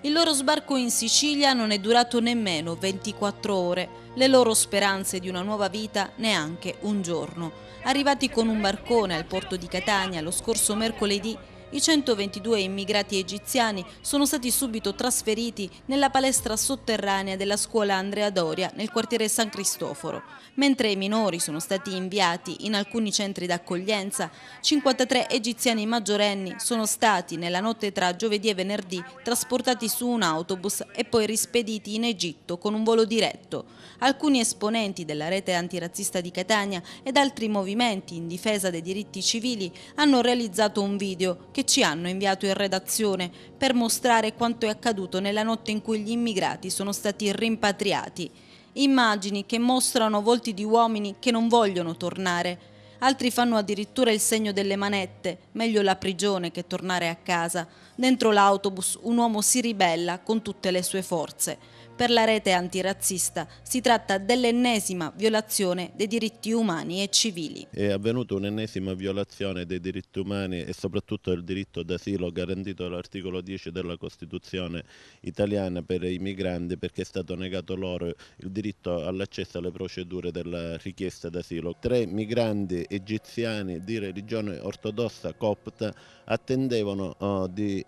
Il loro sbarco in Sicilia non è durato nemmeno 24 ore, le loro speranze di una nuova vita neanche un giorno. Arrivati con un barcone al porto di Catania lo scorso mercoledì, i 122 immigrati egiziani sono stati subito trasferiti nella palestra sotterranea della scuola Andrea Doria nel quartiere San Cristoforo. Mentre i minori sono stati inviati in alcuni centri d'accoglienza, 53 egiziani maggiorenni sono stati nella notte tra giovedì e venerdì trasportati su un autobus e poi rispediti in Egitto con un volo diretto. Alcuni esponenti della rete antirazzista di Catania ed altri movimenti in difesa dei diritti civili hanno realizzato un video che ci hanno inviato in redazione per mostrare quanto è accaduto nella notte in cui gli immigrati sono stati rimpatriati. Immagini che mostrano volti di uomini che non vogliono tornare. Altri fanno addirittura il segno delle manette, meglio la prigione che tornare a casa. Dentro l'autobus un uomo si ribella con tutte le sue forze. Per la rete antirazzista si tratta dell'ennesima violazione dei diritti umani e civili. È avvenuta un'ennesima violazione dei diritti umani e soprattutto del diritto d'asilo garantito dall'articolo 10 della Costituzione italiana per i migranti, perché è stato negato loro il diritto all'accesso alle procedure della richiesta d'asilo. 3 migranti egiziani di religione ortodossa copta attendevano di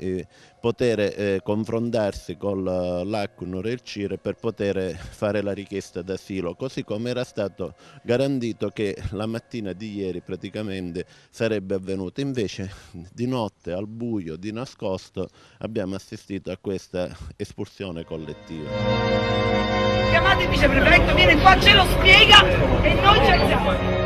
poter confrontarsi con l'ACNUR e il CIRE per poter fare la richiesta d'asilo, così come era stato garantito che la mattina di ieri praticamente sarebbe avvenuto. Invece di notte, al buio, di nascosto, abbiamo assistito a questa espulsione collettiva. Chiamate il viceprefetto, viene qua, ce lo spiega e noi ci alziamo.